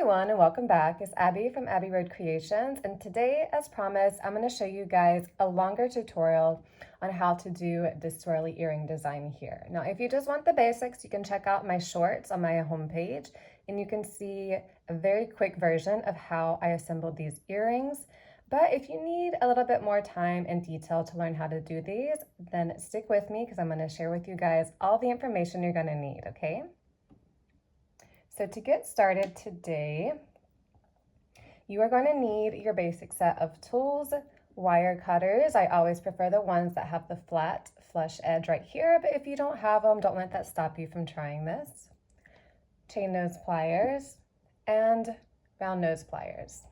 everyone and welcome back. It's Abby from Abbey Road Creations, and today, as promised, I'm going to show you guys a longer tutorial on how to do this swirly earring design here. Now, if you just want the basics, you can check out my shorts on my homepage and you can see a very quick version of how I assembled these earrings. But if you need a little bit more time and detail to learn how to do these, then stick with me because I'm going to share with you guys all the information you're going to need, okay? So to get started today, you are going to need your basic set of tools, wire cutters. I always prefer the ones that have the flat flush edge right here, but if you don't have them, don't let that stop you from trying this. Chain nose pliers and round nose pliers.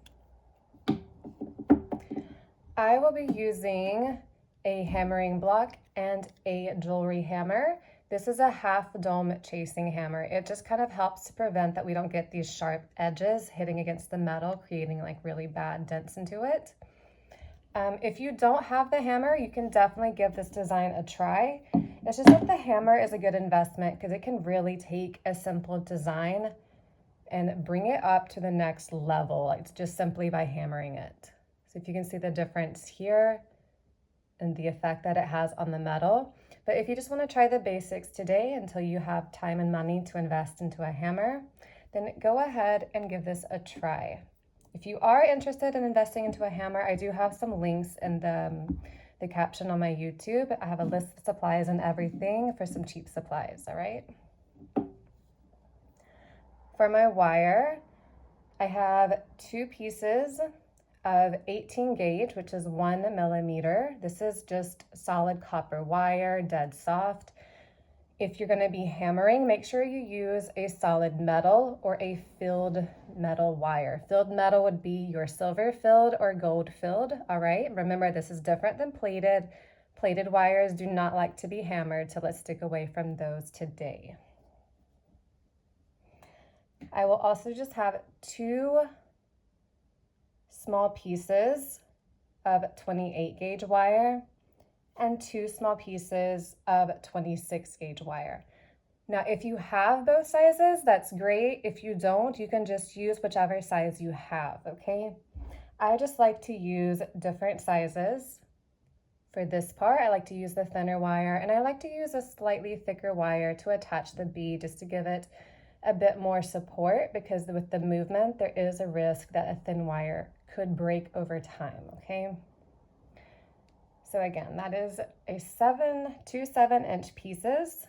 I will be using a hammering block and a jewelry hammer. This is a half dome chasing hammer. It just kind of helps to prevent that we don't get these sharp edges hitting against the metal, creating like really bad dents into it. If you don't have the hammer, you can definitely give this design a try. It's just that the hammer is a good investment because it can really take a simple design and bring it up to the next level, like just simply by hammering it. So if you can see the difference here and the effect that it has on the metal. But if you just want to try the basics today until you have time and money to invest into a hammer, then go ahead and give this a try. If you are interested in investing into a hammer, I do have some links in the caption on my YouTube. I have a list of supplies and everything for some cheap supplies, all right? For my wire, I have 2 pieces of 18 gauge, which is 1 millimeter. This is just solid copper wire, dead soft. If you're going to be hammering, make sure you use a solid metal or a filled metal wire. Filled metal would be your silver filled or gold filled, all right? Remember, this is different than plated. Plated wires do not like to be hammered, so let's stick away from those today. I will also just have 2 small pieces of 28 gauge wire and 2 small pieces of 26 gauge wire. Now, if you have both sizes, that's great. If you don't, you can just use whichever size you have, okay? I just like to use different sizes. For this part, I like to use the thinner wire, and I like to use a slightly thicker wire to attach the bead just to give it a bit more support, because with the movement, there is a risk that a thin wire could break over time, okay? So again, that is two 7-inch pieces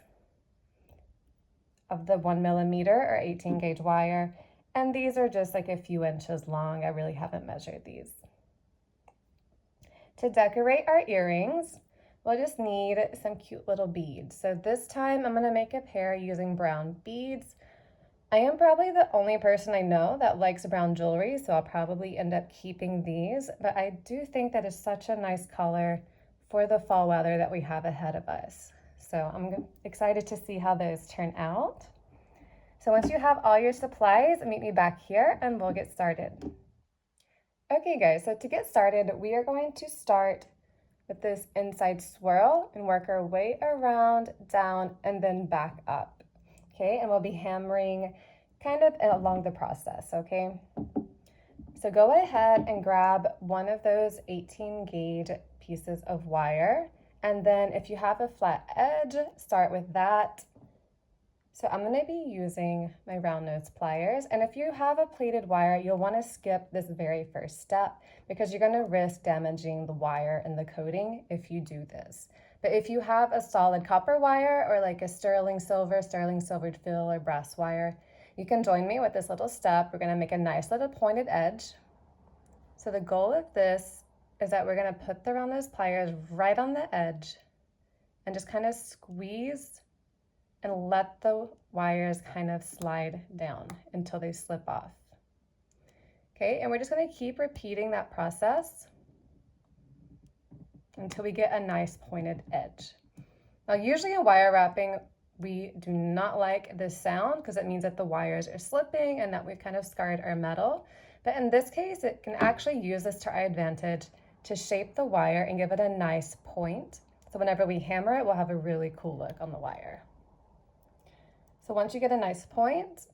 of the 1 millimeter or 18 gauge wire. And these are just like a few inches long. I really haven't measured these. To decorate our earrings, we'll just need some cute little beads. So this time I'm gonna make a pair using brown beads. I am probably the only person I know that likes brown jewelry, so I'll probably end up keeping these, but I do think that is such a nice color for the fall weather that we have ahead of us. So I'm excited to see how those turn out. So once you have all your supplies, meet me back here and we'll get started. Okay guys, so to get started, we are going to start with this inside swirl and work our way around, down, and then back up. Okay, and we'll be hammering kind of along the process, okay? So go ahead and grab one of those 18 gauge pieces of wire, and then if you have a flat edge, start with that. So I'm gonna be using my round nose pliers, and if you have a plated wire, you'll wanna skip this very first step because you're gonna risk damaging the wire and the coating if you do this. But if you have a solid copper wire or like a sterling silvered fill or brass wire, you can join me with this little step. We're gonna make a nice little pointed edge. So the goal of this is that we're gonna put the round nose pliers right on the edge and just kind of squeeze and let the wires kind of slide down until they slip off. Okay, and we're just gonna keep repeating that process until we get a nice pointed edge. Now, usually in wire wrapping, we do not like this sound because it means that the wires are slipping and that we've kind of scarred our metal. But in this case, it can actually use this to our advantage to shape the wire and give it a nice point. So whenever we hammer it, we'll have a really cool look on the wire. So once you get a nice point,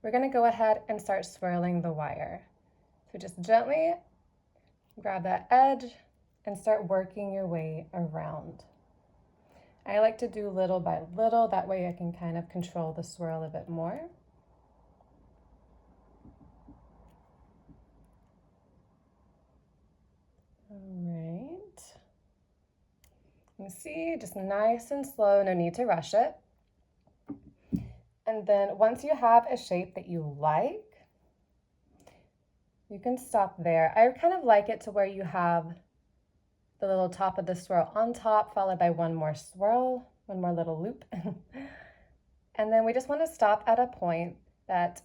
we're gonna go ahead and start swirling the wire. So just gently grab that edge and start working your way around. I like to do little by little, that way I can kind of control the swirl a bit more. All right. You see, just nice and slow, no need to rush it. And then once you have a shape that you like, you can stop there. I kind of like it to where you have the little top of the swirl on top, followed by one more swirl, one more little loop. And then we just want to stop at a point that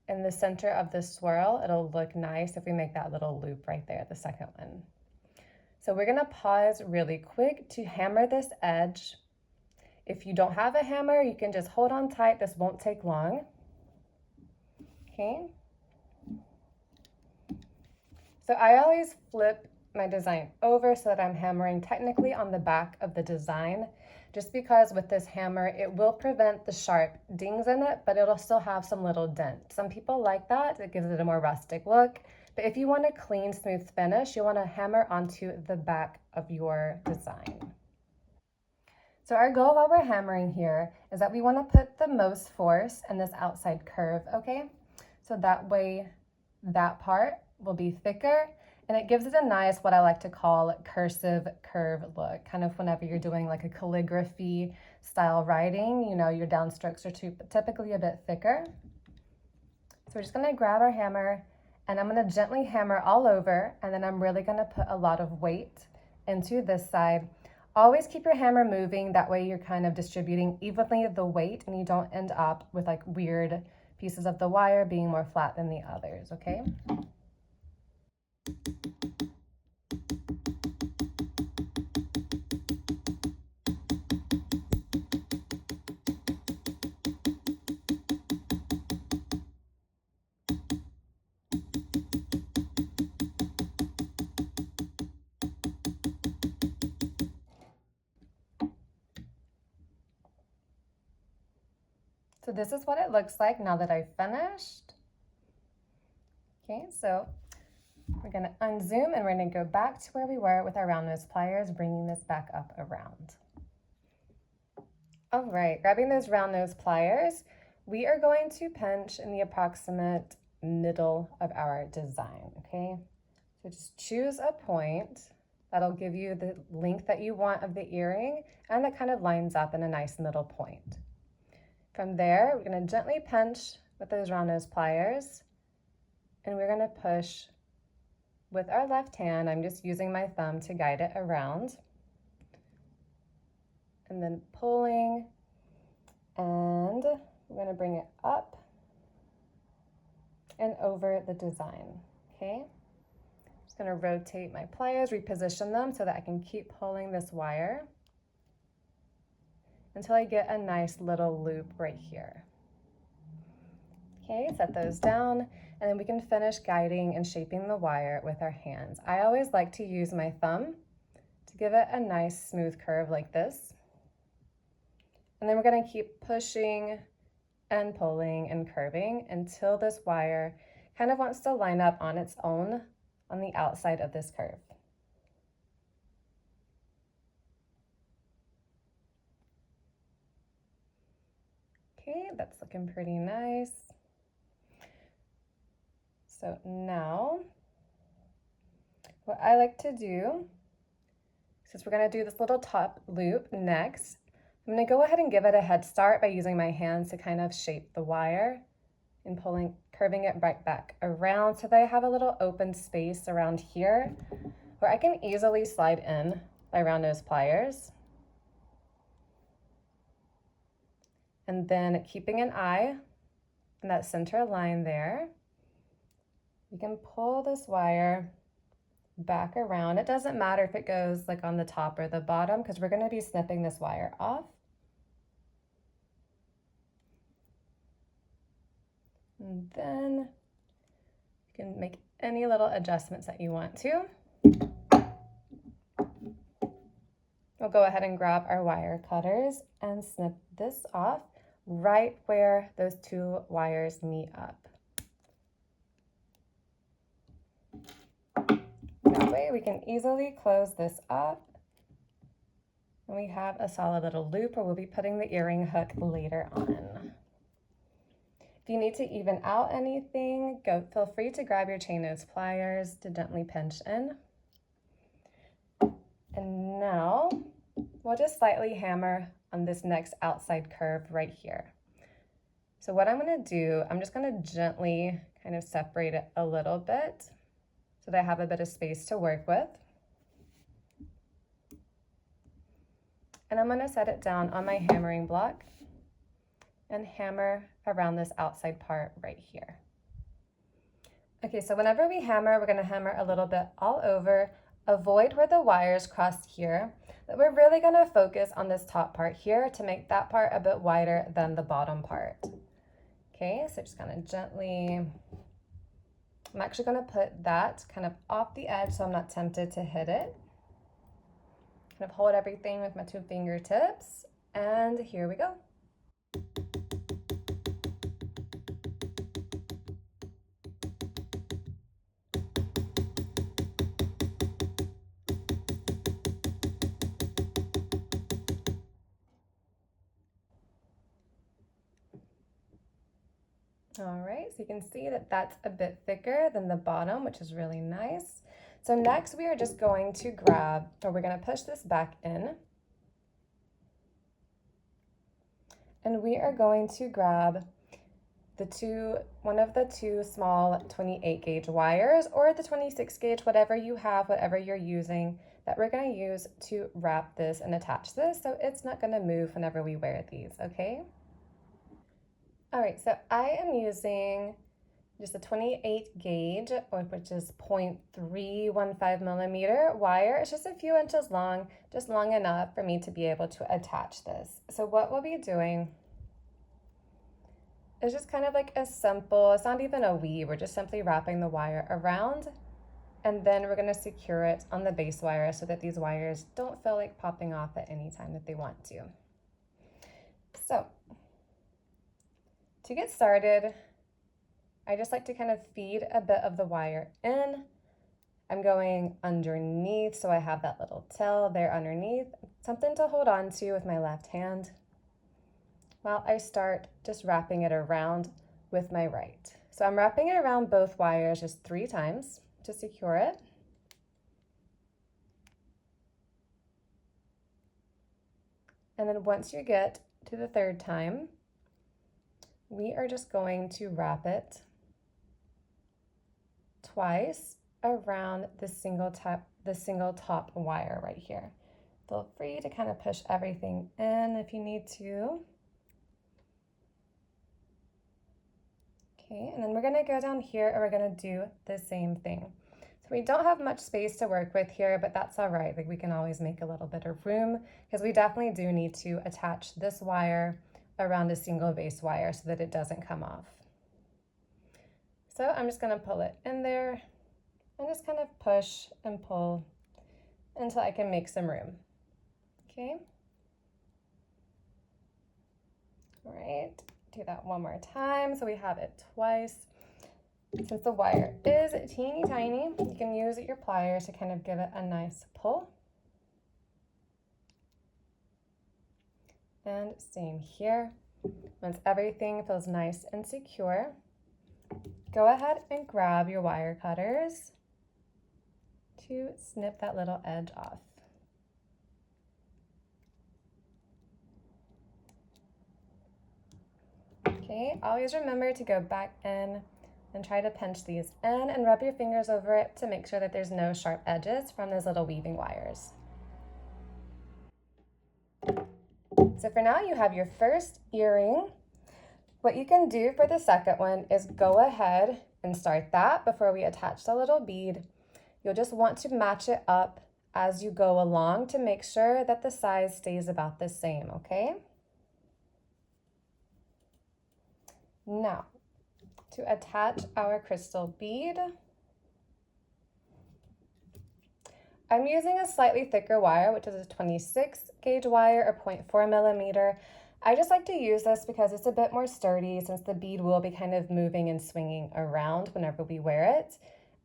in the center of the swirl, it'll look nice if we make that little loop right there, the second one. So we're gonna pause really quick to hammer this edge. If you don't have a hammer, you can just hold on tight. This won't take long. Okay. So I always flip my design over so that I'm hammering technically on the back of the design, just because with this hammer, it will prevent the sharp dings in it, but it'll still have some little dent. Some people like that. It gives it a more rustic look. But if you want a clean, smooth finish, you want to hammer onto the back of your design. So our goal while we're hammering here is that we want to put the most force in this outside curve, okay? So that way that part will be thicker and it gives it a nice, what I like to call cursive curve look, kind of whenever you're doing like a calligraphy style writing, you know, your downstrokes are typically a bit thicker. So we're just going to grab our hammer and I'm going to gently hammer all over, and then I'm really going to put a lot of weight into this side. Always keep your hammer moving, that way you're kind of distributing evenly the weight and you don't end up with like weird pieces of the wire being more flat than the others, okay? So this is what it looks like now that I've finished. Okay, so we're going to unzoom and we're going to go back to where we were with our round nose pliers, bringing this back up around. All right, grabbing those round nose pliers, we are going to pinch in the approximate middle of our design, okay? So just choose a point that'll give you the length that you want of the earring and that kind of lines up in a nice middle point. From there, we're going to gently pinch with those round nose pliers, and we're going to push with our left hand. I'm just using my thumb to guide it around, and then pulling, and we're going to bring it up and over the design, okay? Just going to rotate my pliers, reposition them so that I can keep pulling this wire until I get a nice little loop right here. Okay, set those down, and then we can finish guiding and shaping the wire with our hands. I always like to use my thumb to give it a nice smooth curve like this. And then we're going to keep pushing and pulling and curving until this wire kind of wants to line up on its own on the outside of this curve. Okay, that's looking pretty nice. So now, what I like to do, since we're going to do this little top loop next, I'm going to go ahead and give it a head start by using my hands to kind of shape the wire and curving it right back around so that I have a little open space around here where I can easily slide in my round nose pliers. And then keeping an eye on that center line there, you can pull this wire back around. It doesn't matter if it goes like on the top or the bottom because we're going to be snipping this wire off. And then you can make any little adjustments that you want to. We'll go ahead and grab our wire cutters and snip this off. right where those two wires meet up. That way we can easily close this up. And we have a solid little loop where we'll be putting the earring hook later on. If you need to even out anything, feel free to grab your chain nose pliers to gently pinch in. And now we'll just slightly hammer on this next outside curve right here. So what I'm going to do, I'm just going to gently kind of separate it a little bit so that I have a bit of space to work with. And I'm going to set it down on my hammering block and hammer around this outside part right here. Okay, so whenever we hammer, we're going to hammer a little bit all over, avoid where the wires cross here, but we're really going to focus on this top part here to make that part a bit wider than the bottom part. Okay, so just kind of gently, I'm actually going to put that kind of off the edge so I'm not tempted to hit it. Kind of hold everything with my two fingertips, and here we go. All right, so you can see that that's a bit thicker than the bottom, which is really nice. So next we are just going to grab, or we're going to push this back in. And we are going to grab one of the two small 28 gauge wires, or the 26 gauge, whatever you have, whatever you're using, that we're going to use to wrap this and attach this so it's not going to move whenever we wear these, okay? All right, so I am using just a 28 gauge, which is 0.315 millimeter wire. It's just a few inches long, just long enough for me to be able to attach this. So what we'll be doing is just kind of like a simple, it's not even a weave, we're just simply wrapping the wire around, and then we're gonna secure it on the base wire so that these wires don't feel like popping off at any time that they want to. So, to get started, I just like to kind of feed a bit of the wire in. I'm going underneath, so I have that little tail there underneath, something to hold on to with my left hand, while I start just wrapping it around with my right. So I'm wrapping it around both wires just 3 times to secure it. And then once you get to the 3rd time, we are just going to wrap it twice around the single top wire right here. Feel free to kind of push everything in if you need to. Okay, and then we're gonna go down here and we're gonna do the same thing. So we don't have much space to work with here, but that's all right. Like, we can always make a little bit of room because we definitely do need to attach this wire around a single base wire so that it doesn't come off. So I'm just going to pull it in there and just kind of push and pull until I can make some room. Okay. All right, do that one more time so we have it twice. Since the wire is teeny tiny, you can use your pliers to kind of give it a nice pull. And same here. Once everything feels nice and secure, go ahead and grab your wire cutters to snip that little edge off. Okay, always remember to go back in and try to pinch these in and rub your fingers over it to make sure that there's no sharp edges from those little weaving wires. So for now, you have your first earring. What you can do for the second one is go ahead and start that before we attach the little bead. You'll just want to match it up as you go along to make sure that the size stays about the same, okay? Now, to attach our crystal bead, I'm using a slightly thicker wire, which is a 26 gauge wire or 0.4 millimeter. I just like to use this because it's a bit more sturdy since the bead will be kind of moving and swinging around whenever we wear it.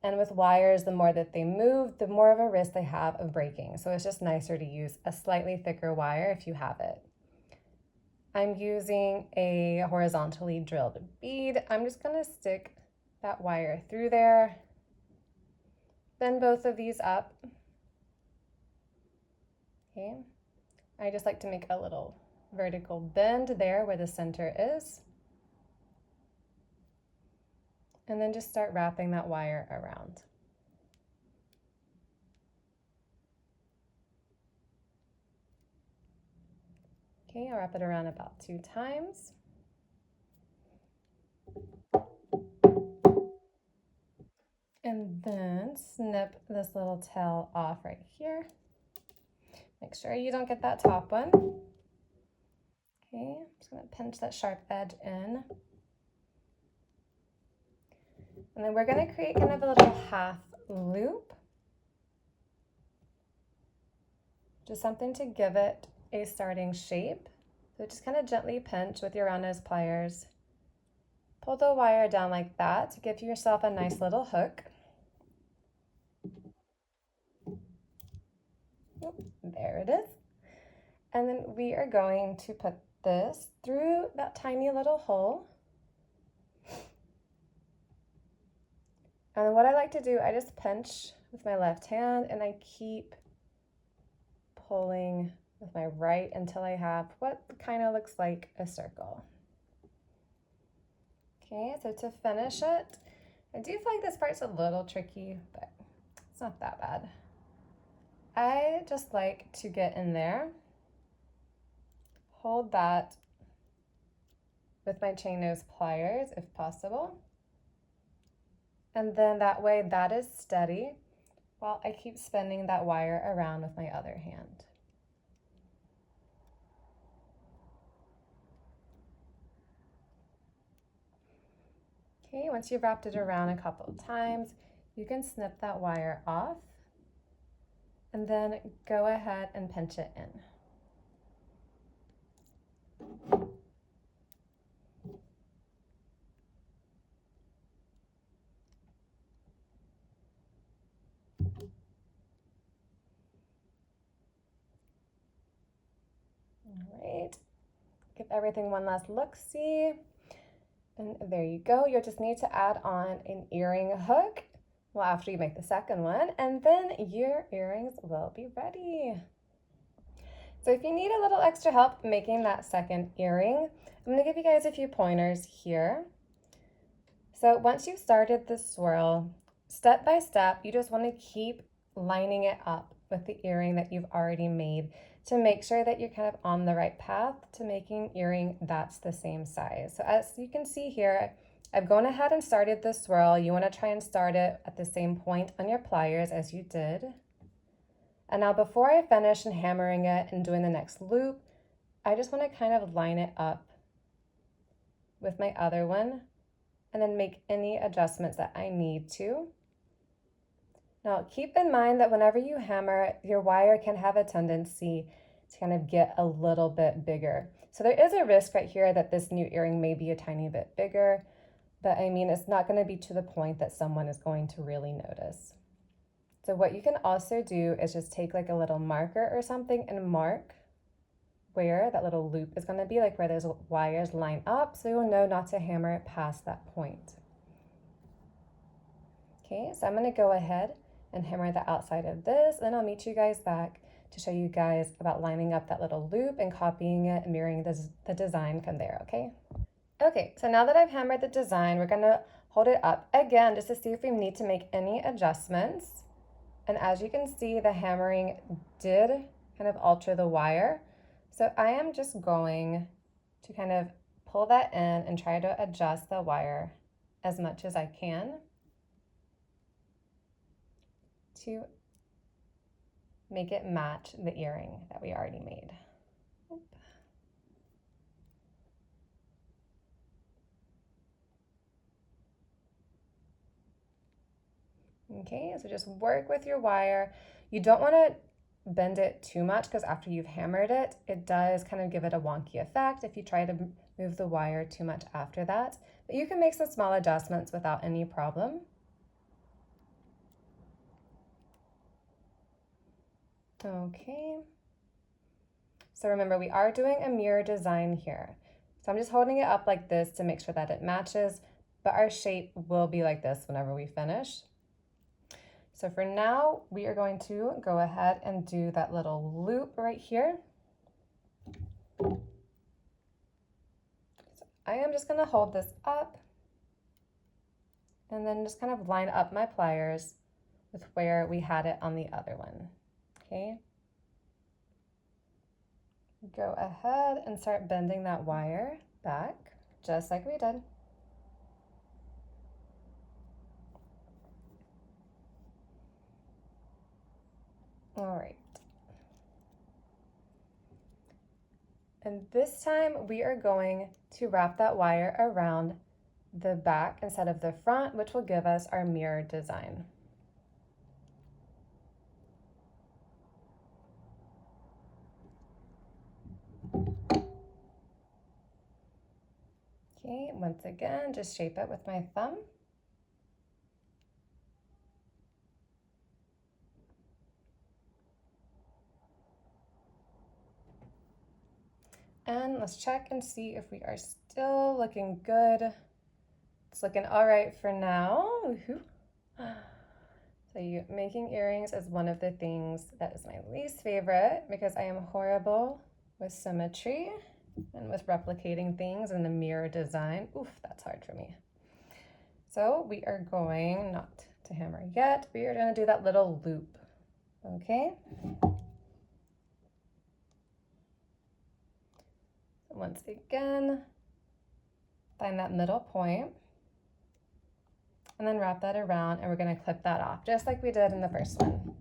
And with wires, the more that they move, the more of a risk they have of breaking. So it's just nicer to use a slightly thicker wire if you have it. I'm using a horizontally drilled bead. I'm just gonna stick that wire through there, bend both of these up. Okay, I just like to make a little vertical bend there where the center is. And then just start wrapping that wire around. Okay, I'll wrap it around about 2 times. And then snip this little tail off right here. Make sure you don't get that top one. Okay, I'm just gonna pinch that sharp edge in. And then we're gonna create kind of a little half loop. Just something to give it a starting shape. So just kind of gently pinch with your round nose pliers. Pull the wire down like that to give yourself a nice little hook. There it is. And then we are going to put this through that tiny little hole. And then what I like to do, I just pinch with my left hand and I keep pulling with my right until I have what kind of looks like a circle. Okay, so to finish it, I do feel like this part's a little tricky, but it's not that bad. I just like to get in there, hold that with my chain nose pliers if possible, and then that way that is steady while I keep spinning that wire around with my other hand. Okay, once you've wrapped it around a couple of times, you can snip that wire off and then go ahead and pinch it in. All right, give everything one last look-see. And there you go. You'll just need to add on an earring hook, well, after you make the second one, and then your earrings will be ready. So if you need a little extra help making that second earring, I'm going to give you guys a few pointers here. So once you've started the swirl, step by step, you just want to keep lining it up with the earring that you've already made to make sure that you're kind of on the right path to making an earring that's the same size. So as you can see here, I've gone ahead and started the swirl. You want to try and start it at the same point on your pliers as you did. And now before I finish and hammering it and doing the next loop, I just want to kind of line it up with my other one and then make any adjustments that I need to. Now keep in mind that whenever you hammer, your wire can have a tendency to kind of get a little bit bigger. So there is a risk right here that this new earring may be a tiny bit bigger, but I mean, it's not going to be to the point that someone is going to really notice. So what you can also do is just take like a little marker or something and mark where that little loop is going to be, like where those wires line up, so you'll know not to hammer it past that point. Okay, so I'm going to go ahead and hammer the outside of this, and I'll meet you guys back to show you guys about lining up that little loop and copying it and mirroring the design from there, okay? Okay, so now that I've hammered the design, we're gonna hold it up again just to see if we need to make any adjustments. And as you can see, the hammering did kind of alter the wire. So I am just going to kind of pull that in and try to adjust the wire as much as I can to make it match the earring that we already made. Okay, so just work with your wire. You don't want to bend it too much because after you've hammered it, it does kind of give it a wonky effect if you try to move the wire too much after that. But you can make some small adjustments without any problem. Okay. So remember, we are doing a mirror design here. So I'm just holding it up like this to make sure that it matches, but our shape will be like this whenever we finish. So for now, we are going to go ahead and do that little loop right here. So I am just going to hold this up and then just kind of line up my pliers with where we had it on the other one. Okay. Go ahead and start bending that wire back, just like we did. All right. And this time we are going to wrap that wire around the back instead of the front, which will give us our mirror design. Okay, once again, just shape it with my thumb. And let's check and see if we are still looking good. It's looking all right for now. So making earrings is one of the things that is my least favorite because I am horrible with symmetry and with replicating things in the mirror design. Oof, that's hard for me. So we are going, not to hammer yet, we are going to do that little loop, okay? Once again, find that middle point and then wrap that around, and we're going to clip that off just like we did in the first one.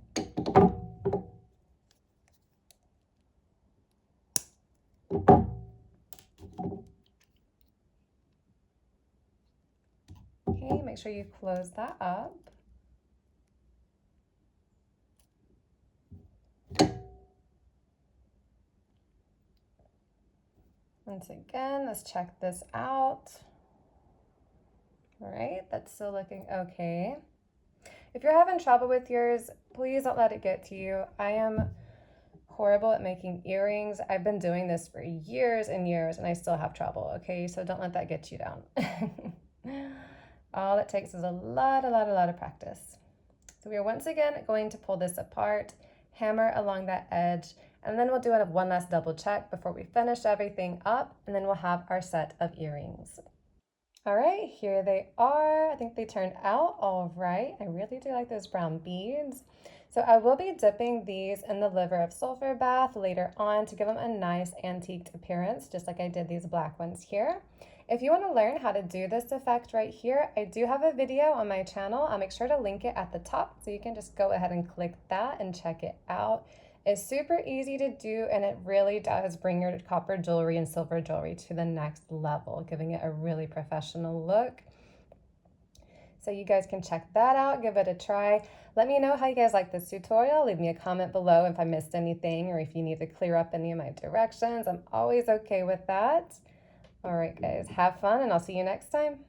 Okay, make sure you close that up. Once again, let's check this out. All right, that's still looking okay. If you're having trouble with yours, please don't let it get to you. I am horrible at making earrings. I've been doing this for years and years and I still have trouble, okay? So don't let that get you down. All it takes is a lot of practice. So we are once again going to pull this apart, hammer along that edge, and then we'll do one last double check before we finish everything up, and then we'll have our set of earrings. All right, here they are. I think they turned out all right. I really do like those brown beads. So I will be dipping these in the liver of sulfur bath later on to give them a nice antiqued appearance, just like I did these black ones here. If you want to learn how to do this effect right here, I do have a video on my channel. I'll make sure to link it at the top so you can just go ahead and click that and check it out. It's super easy to do, and it really does bring your copper jewelry and silver jewelry to the next level, giving it a really professional look. So you guys can check that out, give it a try. Let me know how you guys like this tutorial. Leave me a comment below if I missed anything or if you need to clear up any of my directions. I'm always okay with that. All right, guys, have fun, and I'll see you next time.